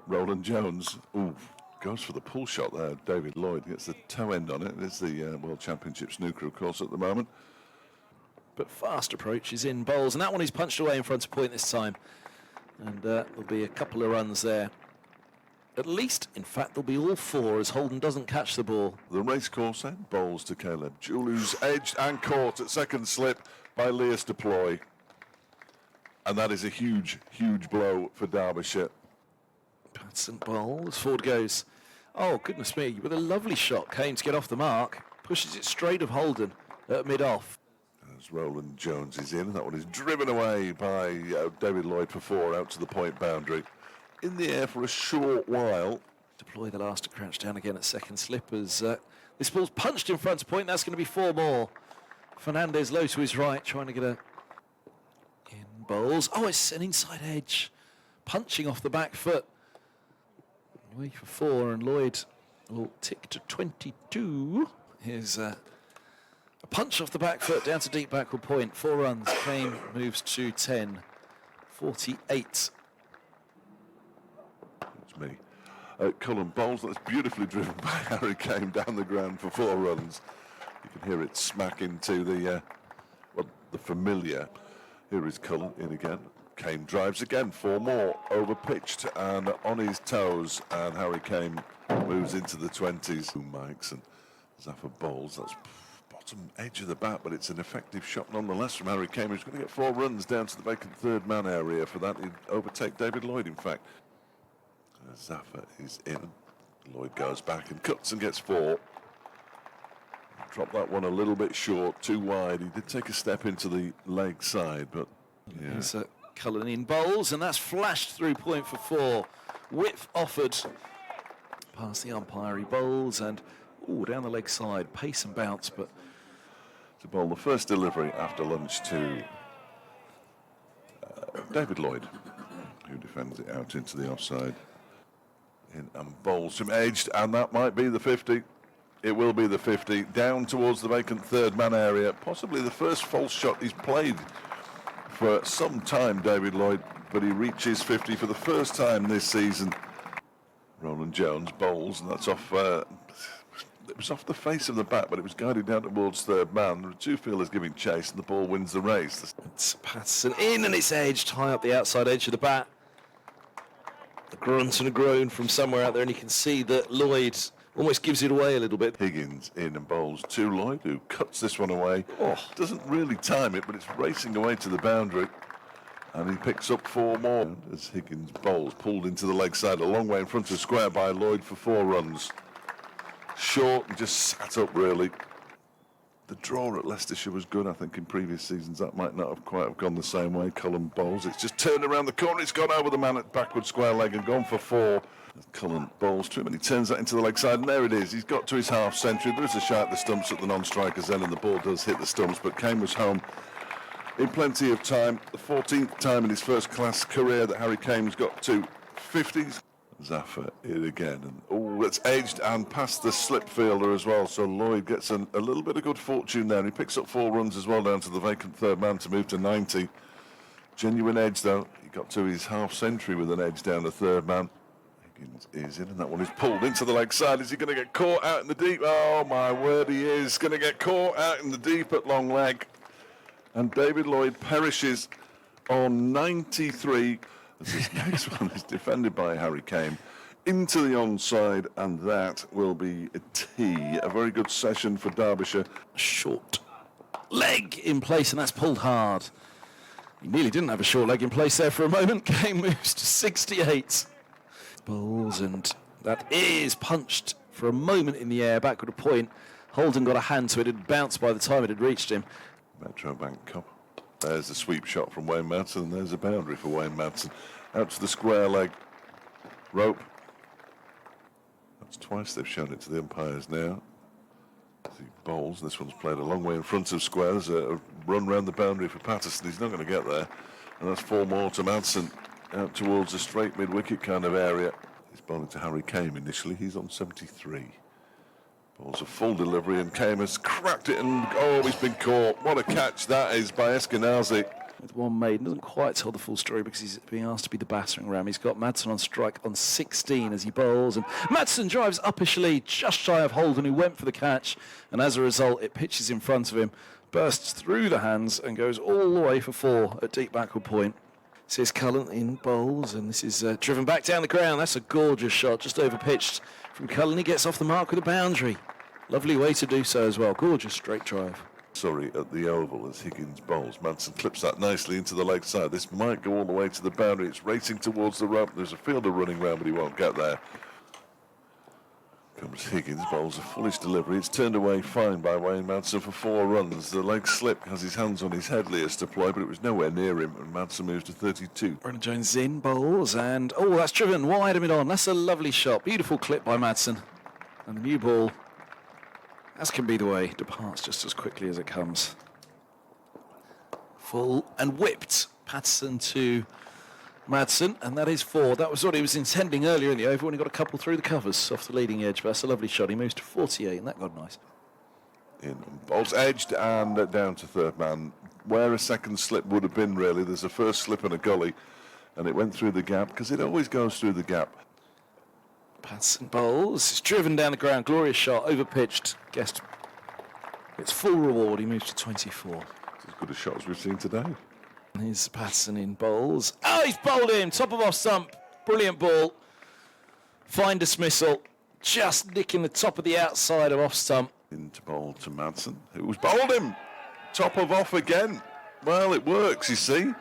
Roland Jones. Ooh, goes for the pull shot there. David Lloyd gets the toe end on it. It's the World Championship snooker, of course, at the moment. But fast approaches in bowls, and that one is punched away in front of point this time. And there'll be a couple of runs there. At least, in fact, there'll be all four as Holden doesn't catch the ball. The racecourse end bowls to Caleb Jewell, who's edged and caught at second slip by Leas Deploy. And that is a huge, huge blow for Derbyshire. Patson bowls, forward goes. Oh, goodness me, with a lovely shot, came to get off the mark. Pushes it straight of Holden at mid-off. As Roland Jones is in, that one is driven away by David Lloyd for four out to the point boundary. In the air for a short while. Deploy the last to crouch down again at second slip as this ball's punched in front of point. That's going to be four more. Fernandez low to his right, trying to get a in bowls. Oh, it's an inside edge, punching off the back foot. Away for four, and Lloyd will tick to 22. Here's a punch off the back foot down to deep backward point. 4 runs. Kane moves to 10. 48. Me. Cullen bowls, that's beautifully driven by Harry Kane down the ground for 4 runs. You can hear it smack into the familiar. Here is Cullen in again. Kane drives again, 4 more, over pitched and on his toes, and Harry Kane moves into the 20s. Mikes and Zaffa bowls, that's bottom edge of the bat, but it's an effective shot nonetheless from Harry Kane, who's going to get 4 runs down to the vacant third man area. For that, he'd overtake David Lloyd, in fact. Zaffa is in. Lloyd goes back and cuts and gets 4. Dropped that one a little bit short, too wide. He did take a step into the leg side, but yeah. There's Cullen in bowls, and that's flashed through point for 4. Width offered past the umpire. He bowls and down the leg side, pace and bounce, but to bowl the first delivery after lunch to David Lloyd, who defends it out into the offside. In and bowls him edged, and that might be the 50. It will be the 50, down towards the vacant third man area. Possibly the first false shot he's played for some time, David Lloyd, but he reaches 50 for the first time this season. Roland Jones bowls, and that's off. It was off the face of the bat, but it was guided down towards third man. The 2 fielders giving chase, and the ball wins the race. It's Patson in, and it's edged high up the outside edge of the bat. A grunt and a groan from somewhere out there, and you can see that Lloyd almost gives it away a little bit. Higgins in and bowls to Lloyd, who cuts this one away. Doesn't really time it, but it's racing away to the boundary. And he picks up 4 more as Higgins bowls, pulled into the leg side, a long way in front of square by Lloyd for 4 runs. Short and just sat up, really. The draw at Leicestershire was good, I think, in previous seasons. That might not have quite have gone the same way. Cullen bowls. It's just turned around the corner. It's gone over the man at backward square leg and gone for 4. Cullen bowls to him, and he turns that into the leg side, and there it is. He's got to his half century. There is a shot at the stumps at the non-striker's end, and the ball does hit the stumps, but Kane was home in plenty of time. The 14th time in his first-class career that Harry Kane's got to 50s. Zaffa in again, and that's edged and past the slip fielder as well, so Lloyd gets a little bit of good fortune there, and he picks up 4 runs as well down to the vacant third man to move to 90. Genuine edge though. He got to his half century with an edge down the third man. Higgins is in, and that one is pulled into the leg side. Is he going to get caught out in the deep? Oh my word, he is going to get caught out in the deep at long leg, and David Lloyd perishes on 93. This next one is defended by Harry Kane into the onside, and that will be a tee. A very good session for Derbyshire. Short leg in place, and that's pulled hard. He nearly didn't have a short leg in place there for a moment. Kane moves to 68. Bowls, and that is punched for a moment in the air, backward a point. Holden got a hand to it. It had bounced by the time it had reached him. Metro Bank Cup. There's a sweep shot from Wayne Madsen, and there's a boundary for Wayne Madsen. Out to the square leg. Rope. That's twice they've shown it to the umpires now. The bowls, this one's played a long way in front of square. There's a run round the boundary for Patterson. He's not going to get there. And that's 4 more to Madsen, out towards the straight mid-wicket kind of area. He's bowling to Harry Kane initially. He's on 73. Ball's a full delivery, and Kane has cracked it, and he's been caught. What a catch that is by Eskenazi. with one maiden. Doesn't quite tell the full story because he's being asked to be the battering ram. He's got Madsen on strike on 16 as he bowls, and Madsen drives uppishly just shy of Holden, who went for the catch, and as a result it pitches in front of him, bursts through the hands and goes all the way for 4 at deep backward point. Here's Cullen in bowls, and this is driven back down the ground. That's a gorgeous shot, just over pitched from Cullen. He gets off the mark with a boundary. Lovely way to do so as well. Gorgeous straight drive. Sorry, at the oval as Higgins bowls. Madsen clips that nicely into the leg side. This might go all the way to the boundary. It's racing towards the rope. There's a fielder running round, but he won't get there. Comes Higgins, bowls a foolish delivery. It's turned away fine by Wayne Madsen for 4 runs. The leg slip, has his hands on his head, Leas deploy, but it was nowhere near him, and Madsen moves to 32. Brennan Jones in bowls, and oh, that's driven wide of mid on. That's a lovely shot. Beautiful clip by Madsen. And the new ball, as can be the way, departs just as quickly as it comes. Full and whipped. Patterson to Madsen, and that is 4. That was what he was intending earlier in the over when he got a couple through the covers off the leading edge. But that's a lovely shot. He moves to 48, and that got nice. In bowls edged and down to third man. Where a second slip would have been, really. There's a first slip and a gully, and it went through the gap because it always goes through the gap. Patterson bowls. It's driven down the ground. Glorious shot. Overpitched. Guessed. It's full reward. He moves to 24. It's as good a shot as we've seen today. Here's Patterson in bowls. Oh, he's bowled him. Top of off stump. Brilliant ball. Fine dismissal. Just nicking the top of the outside of off stump. Into bowl to Madsen, who's bowled him. Top of off again. Well, it works, you see.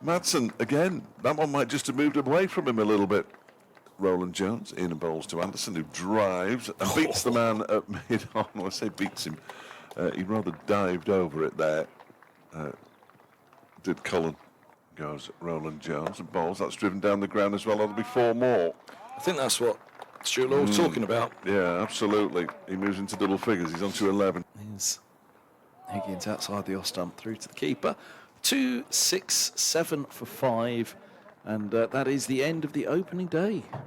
Madsen again. That one might just have moved away from him a little bit. Roland Jones in and bowls to Anderson, who drives and beats the man at mid-on. Well, I say beats him. He rather dived over it there. Did Cullen. Goes Roland Jones and bowls. That's driven down the ground as well. That'll be 4 more. I think that's what Stuart Law was talking about. Yeah, absolutely. He moves into double figures. He's on to 11. Here's Higgins outside the off stump through to the keeper. 2, 6, 7 for 5. And that is the end of the opening day.